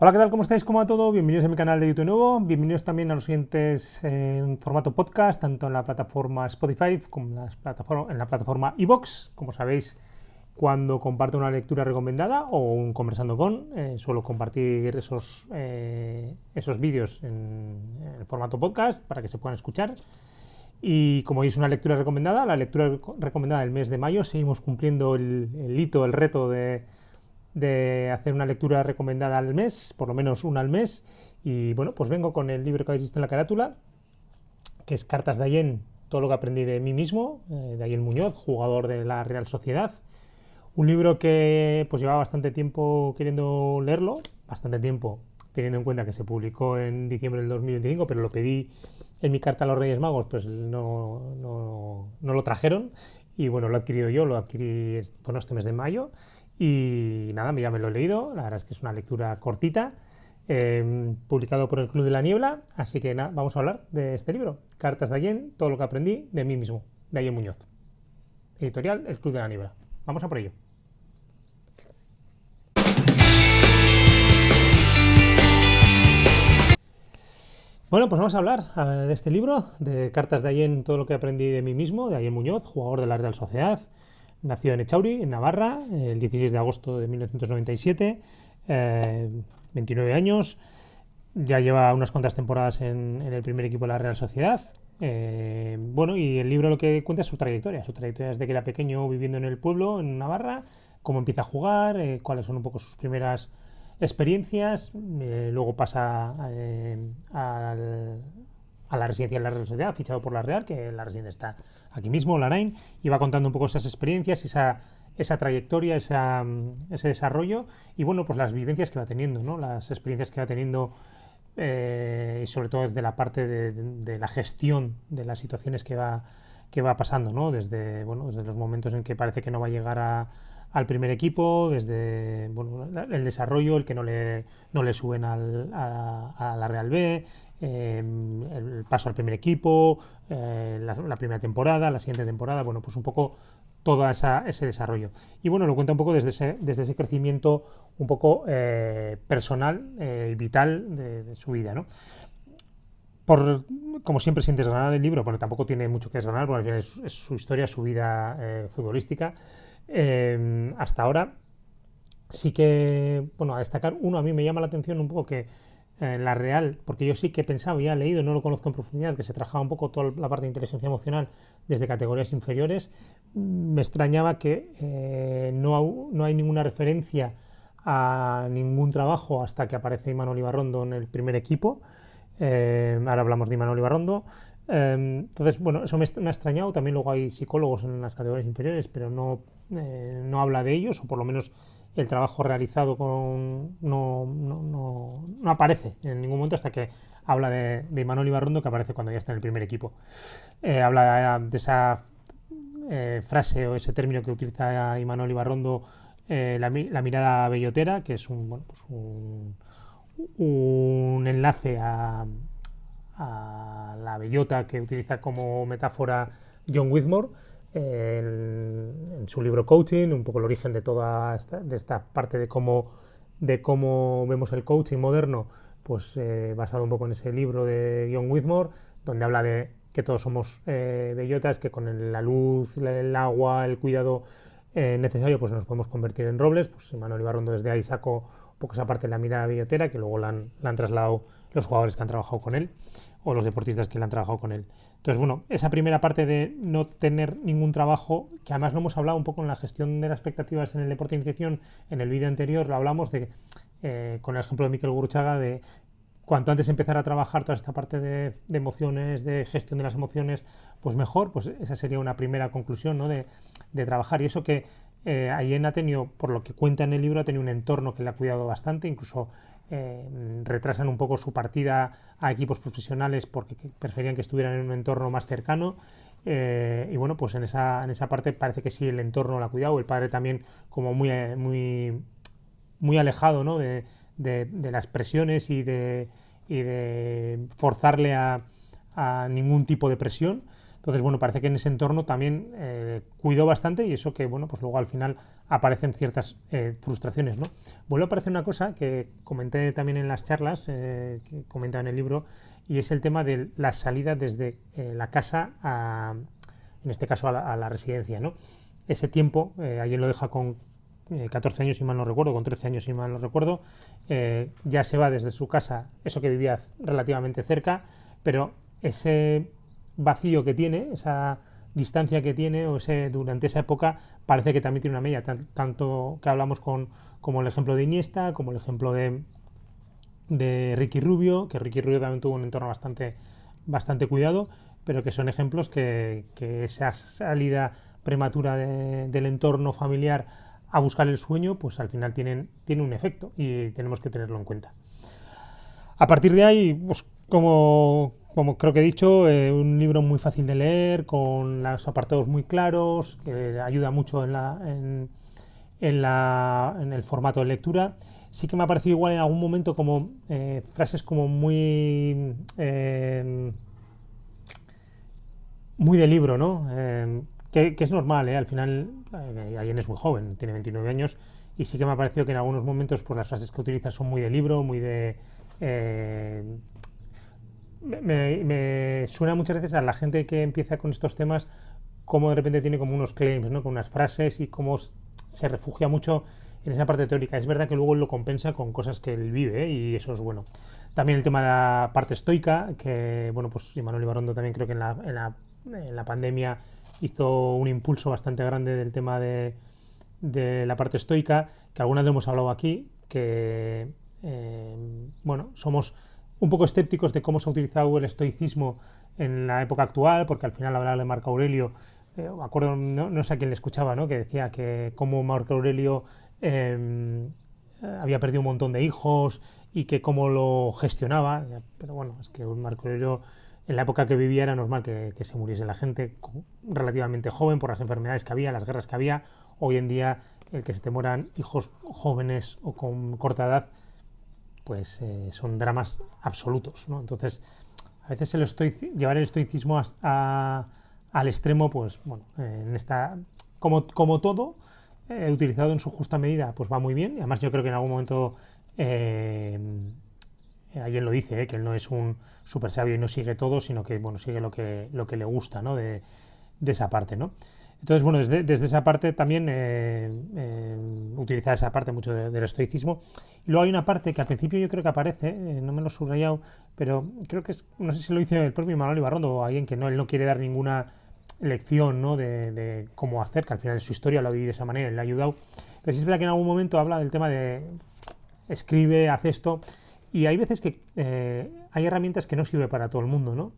Hola, ¿qué tal? ¿Cómo estáis? ¿Cómo va todo? Bienvenidos a mi canal de YouTube nuevo. Bienvenidos también a los siguientes en formato podcast, tanto en la plataforma Spotify como en la plataforma iVoox. Como sabéis, cuando comparto una lectura recomendada o un conversando con, suelo compartir esos vídeos en formato podcast para que se puedan escuchar. Y como veis, una lectura recomendada, la lectura recomendada del mes de mayo, seguimos cumpliendo el hito, el reto de hacer una lectura recomendada al mes, por lo menos una al mes. Y bueno, pues vengo con el libro que habéis visto en la carátula, que es Cartas de Allende, todo lo que aprendí de mí mismo, de Allende Muñoz, jugador de la Real Sociedad. Un libro que pues llevaba bastante tiempo queriendo leerlo, bastante tiempo, teniendo en cuenta que se publicó en diciembre del 2025, pero lo pedí en mi carta a los Reyes Magos, pues no lo trajeron. Y bueno, lo he adquirido yo, lo adquirí este mes de mayo. Y nada, ya me lo he leído, la verdad es que es una lectura cortita, publicado por el Club de la Niebla, así que nada, vamos a hablar de este libro, Cartas de Allende, todo lo que aprendí de mí mismo, de Allende Muñoz. Editorial El Club de la Niebla. Vamos a por ello. Bueno, pues vamos a hablar de este libro, de Cartas de Allende, todo lo que aprendí de mí mismo, de Allende Muñoz, jugador de la Real Sociedad. Nació en Echauri, en Navarra, el 16 de agosto de 1997, 29 años, ya lleva unas cuantas temporadas en el primer equipo de la Real Sociedad. Bueno, y el libro lo que cuenta es su trayectoria desde que era pequeño viviendo en el pueblo, en Navarra, cómo empieza a jugar, cuáles son un poco sus primeras experiencias, luego pasa a la residencia de la Real Sociedad, fichado por la Real, que la residencia está aquí mismo, Larain, y va contando un poco esas experiencias, esa trayectoria, ese desarrollo, y bueno, pues las vivencias que va teniendo, ¿no? Las experiencias que va teniendo, y sobre todo desde la parte de la gestión de las situaciones que va pasando, ¿no? Desde los momentos en que parece que no va a llegar al primer equipo, desde el desarrollo, el que no le suben a la Real B, el paso al primer equipo, la primera temporada, la siguiente temporada, bueno, pues un poco todo ese desarrollo. Y bueno, lo cuenta un poco desde ese crecimiento un poco personal y vital de su vida, ¿no? Como siempre, sin desgranar el libro, bueno, tampoco tiene mucho que desgranar, porque al final es su historia, su vida futbolística. Hasta ahora sí que, bueno, a destacar uno, a mí me llama la atención un poco que la Real, porque yo sí que he pensado, ya he leído, no lo conozco en profundidad, que se trabajaba un poco toda la parte de inteligencia emocional desde categorías inferiores. Me extrañaba que no hay ninguna referencia a ningún trabajo hasta que aparece Imanol Ibarrondo en el primer equipo. Ahora hablamos de Imanol Ibarrondo. Entonces, bueno, eso me ha extrañado. También luego hay psicólogos en las categorías inferiores, pero no habla de ellos, o por lo menos el trabajo realizado no aparece en ningún momento hasta que habla de Imanol Ibarrondo, que aparece cuando ya está en el primer equipo. Habla de esa frase o ese término que utiliza Imanol Ibarrondo, la mirada bellotera, que es un enlace a la bellota que utiliza como metáfora John Whitmore en su libro Coaching, un poco el origen de toda esta parte de cómo vemos el coaching moderno, pues basado un poco en ese libro de John Whitmore, donde habla de que todos somos bellotas, que con la luz, el agua, el cuidado necesario, pues nos podemos convertir en robles. Pues Imanol Ibarrondo desde ahí sacó un poco esa parte de la mirada bellotera, que luego la han trasladado los jugadores que han trabajado con él o los deportistas que le han trabajado con él. Entonces, bueno, esa primera parte de no tener ningún trabajo, que además lo hemos hablado un poco en la gestión de las expectativas en el deporte de iniciación, en el vídeo anterior lo hablamos con el ejemplo de Mikel Gurruchaga, de cuanto antes empezar a trabajar toda esta parte de emociones, de gestión de las emociones, pues mejor. Pues esa sería una primera conclusión, ¿no? de trabajar. Y eso que Allende ha tenido, por lo que cuenta en el libro, ha tenido un entorno que le ha cuidado bastante, incluso retrasan un poco su partida a equipos profesionales porque preferían que estuvieran en un entorno más cercano. Y bueno, pues en esa parte parece que sí, el entorno la ha cuidado, el padre también como muy alejado, ¿no? de las presiones y de forzarle a ningún tipo de presión. Entonces, bueno, parece que en ese entorno también cuidó bastante y eso que, bueno, pues luego al final aparecen ciertas frustraciones, ¿no? Vuelve a aparecer una cosa que comenté también en las charlas, que comenta en el libro, y es el tema de la salida desde la casa a, en este caso, a la residencia, ¿no? Ese tiempo, alguien lo deja con 14 años, si mal no recuerdo, con 13 años, si mal no recuerdo, ya se va desde su casa, eso que vivía relativamente cerca, pero ese vacío que tiene, esa distancia que tiene, o ese, durante esa época, parece que también tiene una media, tanto que hablamos como el ejemplo de Iniesta, como el ejemplo de Ricky Rubio, que Ricky Rubio también tuvo un entorno bastante cuidado, pero que son ejemplos que esa salida prematura del entorno familiar a buscar el sueño, pues al final tiene un efecto y tenemos que tenerlo en cuenta. A partir de ahí, pues como creo que he dicho, un libro muy fácil de leer, con los apartados muy claros, que ayuda mucho en el formato de lectura. Sí que me ha parecido igual en algún momento como frases como muy de libro, ¿no? Que es normal, ¿eh? Al final, alguien es muy joven, tiene 29 años, y sí que me ha parecido que en algunos momentos pues, las frases que utiliza son muy de libro, muy de... me suena muchas veces a la gente que empieza con estos temas, como de repente tiene como unos claims, ¿no? Con unas frases y cómo se refugia mucho en esa parte teórica. Es verdad que luego él lo compensa con cosas que él vive, ¿eh? Y eso es bueno. También el tema de la parte estoica, que bueno, pues Imanol Ibarrondo también creo que en la pandemia hizo un impulso bastante grande del tema de la parte estoica, que algunas vez hemos hablado aquí, que bueno, somos un poco escépticos de cómo se ha utilizado el estoicismo en la época actual, porque al final hablar de Marco Aurelio, me acuerdo, no sé a quién le escuchaba, ¿no? Que decía que cómo Marco Aurelio había perdido un montón de hijos y que cómo lo gestionaba, pero bueno, es que Marco Aurelio en la época que vivía era normal que se muriese la gente relativamente joven por las enfermedades que había, las guerras que había. Hoy en día el que se te mueran hijos jóvenes o con corta edad pues son dramas absolutos, ¿no? Entonces, a veces llevar el estoicismo al extremo, pues bueno, en esta, como todo, utilizado en su justa medida, pues va muy bien. Y además yo creo que en algún momento alguien lo dice, que él no es un super sabio y no sigue todo, sino que bueno, sigue lo que le gusta, ¿no? De esa parte, ¿no? Entonces, bueno, desde esa parte también utilizar esa parte mucho del estoicismo. Y luego hay una parte que al principio yo creo que aparece, no me lo he subrayado, pero creo que es, no sé si lo dice el propio Imanol Ibarrondo o alguien que no, él no quiere dar ninguna lección, ¿no? de cómo hacer, que al final es su historia, lo ha vivido de esa manera, le ha ayudado. Pero sí es verdad que en algún momento habla del tema de escribe, haz esto. Y hay veces que hay herramientas que no sirven para todo el mundo, ¿no?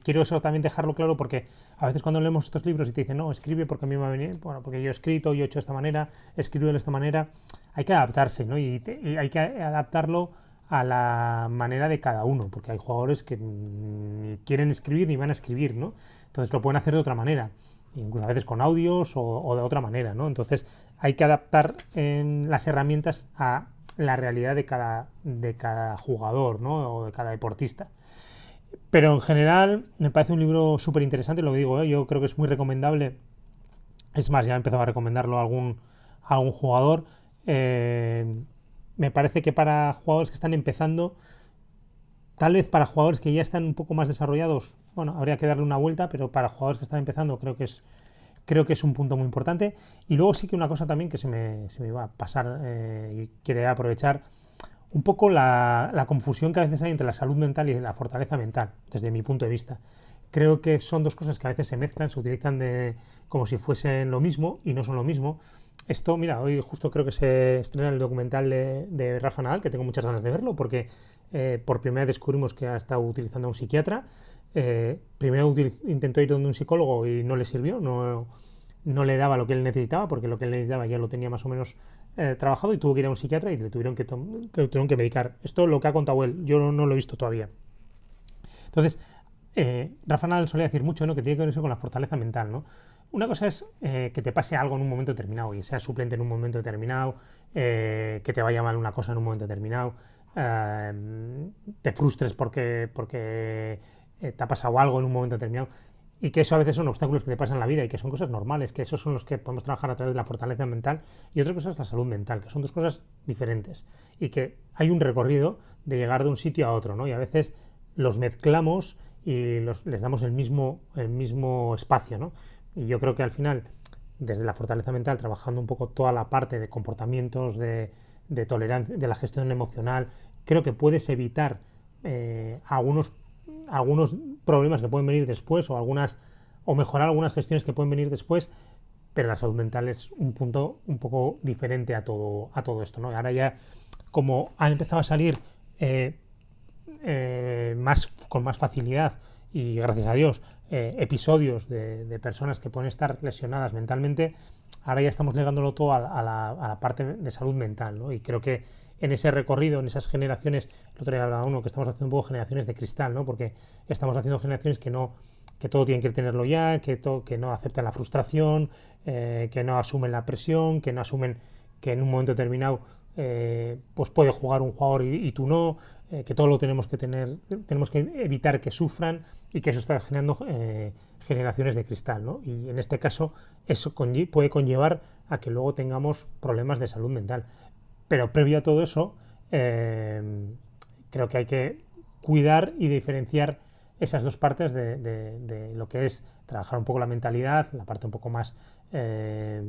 Quiero eso también dejarlo claro porque a veces cuando leemos estos libros y te dicen, no, escribe porque a mí me va a venir, bueno, porque yo he escrito, yo he hecho de esta manera, escribo de esta manera, hay que adaptarse, ¿no? Y hay que adaptarlo a la manera de cada uno, porque hay jugadores que ni quieren escribir ni van a escribir, ¿no? Entonces lo pueden hacer de otra manera, incluso a veces con audios o de otra manera, ¿no? Entonces hay que adaptar las herramientas a la realidad de cada jugador, ¿no? O de cada deportista. Pero en general me parece un libro súper interesante, lo que digo, ¿eh? Yo creo que es muy recomendable. Es más, ya he empezado a recomendarlo a algún jugador. Me parece que para jugadores que están empezando, tal vez para jugadores que ya están un poco más desarrollados, bueno, habría que darle una vuelta, pero para jugadores que están empezando creo que es un punto muy importante. Y luego sí que una cosa también que se me iba a pasar y quería aprovechar, un poco la confusión que a veces hay entre la salud mental y la fortaleza mental, desde mi punto de vista. Creo que son dos cosas que a veces se mezclan, se utilizan como si fuesen lo mismo y no son lo mismo. Esto, mira, hoy justo creo que se estrena el documental de Rafa Nadal, que tengo muchas ganas de verlo, porque por primera vez descubrimos que ha estado utilizando a un psiquiatra. Primero intentó ir donde un psicólogo y no le sirvió, no le daba lo que él necesitaba, porque lo que él necesitaba ya lo tenía más o menos trabajado y tuvo que ir a un psiquiatra y le tuvieron que medicar. Esto es lo que ha contado él, yo no lo he visto todavía. Entonces, Rafa Nadal solía decir mucho, ¿no? Que tiene que ver eso con la fortaleza mental, ¿no? Una cosa es que te pase algo en un momento determinado y seas suplente en un momento determinado, que te vaya mal una cosa en un momento determinado, te frustres porque te ha pasado algo en un momento determinado. y que eso a veces son obstáculos que te pasan en la vida y que son cosas normales, que esos son los que podemos trabajar a través de la fortaleza mental, y otra cosa es la salud mental, que son dos cosas diferentes y que hay un recorrido de llegar de un sitio a otro, ¿no? Y a veces los mezclamos y les damos el mismo espacio, ¿no? Y yo creo que al final, desde la fortaleza mental, trabajando un poco toda la parte de comportamientos, de tolerancia, de la gestión emocional, creo que puedes evitar algunos problemas que pueden venir después o mejorar algunas gestiones que pueden venir después, pero la salud mental es un punto un poco diferente a todo esto, ¿no? Ahora ya, como han empezado a salir con más facilidad y gracias a Dios episodios de personas que pueden estar lesionadas mentalmente, ahora ya estamos ligándolo todo a la parte de salud mental, ¿no? Y creo que en ese recorrido, en esas generaciones, el otro día hablaba uno que estamos haciendo un poco generaciones de cristal, ¿no? Porque estamos haciendo generaciones que todo tienen que tenerlo ya, que no aceptan la frustración, que no asumen la presión, que no asumen que en un momento determinado pues puede jugar un jugador y tú no, que todo lo tenemos que evitar que sufran, y que eso está generando generaciones de cristal, ¿no? Y en este caso eso puede conllevar a que luego tengamos problemas de salud mental. Pero previo a todo eso, creo que hay que cuidar y diferenciar esas dos partes de lo que es trabajar un poco la mentalidad, la parte un poco más de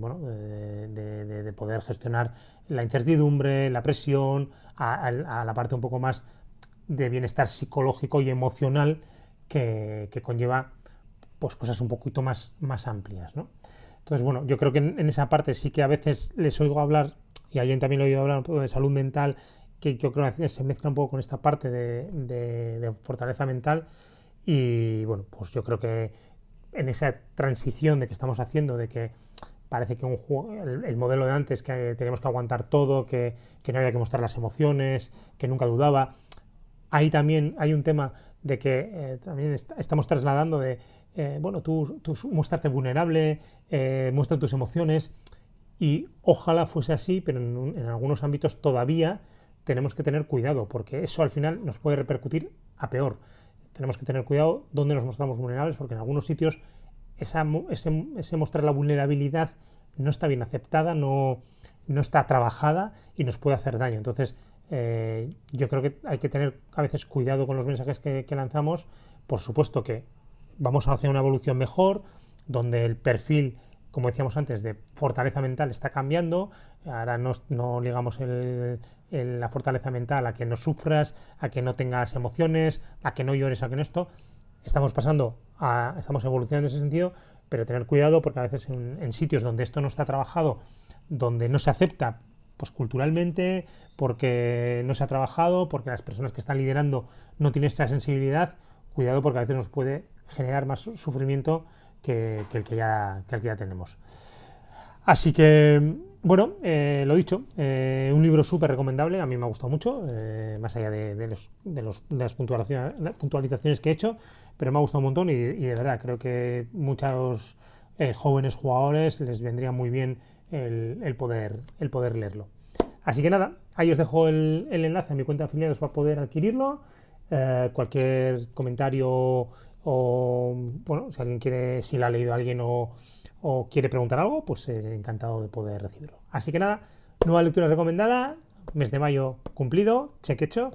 poder gestionar la incertidumbre, la presión, a la parte un poco más de bienestar psicológico y emocional que conlleva pues cosas un poquito más amplias, ¿no? Entonces, bueno, yo creo que en esa parte sí que a veces les oigo hablar, y a alguien también le he oído hablar un poco de salud mental, que yo creo que se mezcla un poco con esta parte de fortaleza mental. Y bueno, pues yo creo que en esa transición de que estamos haciendo, de que parece que el modelo de antes, que teníamos que aguantar todo, que no había que mostrar las emociones, que nunca dudaba, ahí también hay un tema de que también estamos trasladando de, bueno, tú muéstrate vulnerable, muestra tus emociones, y ojalá fuese así, pero en algunos ámbitos todavía tenemos que tener cuidado, porque eso al final nos puede repercutir a peor. Tenemos que tener cuidado dónde nos mostramos vulnerables, porque en algunos sitios ese mostrar la vulnerabilidad no está bien aceptada, no está trabajada y nos puede hacer daño. Entonces, yo creo que hay que tener a veces cuidado con los mensajes que lanzamos. Por supuesto que vamos a hacer una evolución mejor, donde el perfil, como decíamos antes, de fortaleza mental está cambiando. Ahora no ligamos la fortaleza mental a que no sufras, a que no tengas emociones, a que no llores, a que no esto. Estamos evolucionando en ese sentido, pero tener cuidado, porque a veces en sitios donde esto no está trabajado, donde no se acepta pues culturalmente, porque no se ha trabajado, porque las personas que están liderando no tienen esa sensibilidad, cuidado, porque a veces nos puede generar más sufrimiento que el que ya tenemos. Así que, bueno, lo dicho, un libro súper recomendable, a mí me ha gustado mucho, más allá de las puntualizaciones que he hecho, pero me ha gustado un montón y de verdad creo que muchos jóvenes jugadores les vendría muy bien el poder leerlo. Así que nada, ahí os dejo el enlace a mi cuenta de afiliados para poder adquirirlo. Cualquier comentario o, bueno, si la ha leído alguien o quiere preguntar algo, pues encantado de poder recibirlo. Así que nada, nueva lectura recomendada, mes de mayo cumplido, cheque hecho,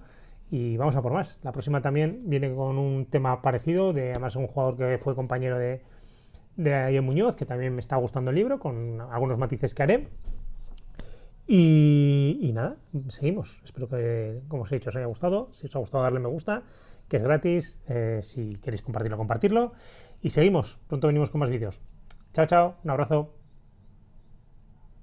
y vamos a por más. La próxima también viene con un tema parecido, además un jugador que fue compañero de Ayer Muñoz, que también me está gustando el libro, con algunos matices que haré. Y nada, seguimos. Espero que, como os he dicho, os haya gustado. Si os ha gustado, darle me gusta, que es gratis. Si queréis compartirlo, compartirlo. Y seguimos. Pronto venimos con más vídeos. Chao, chao. Un abrazo.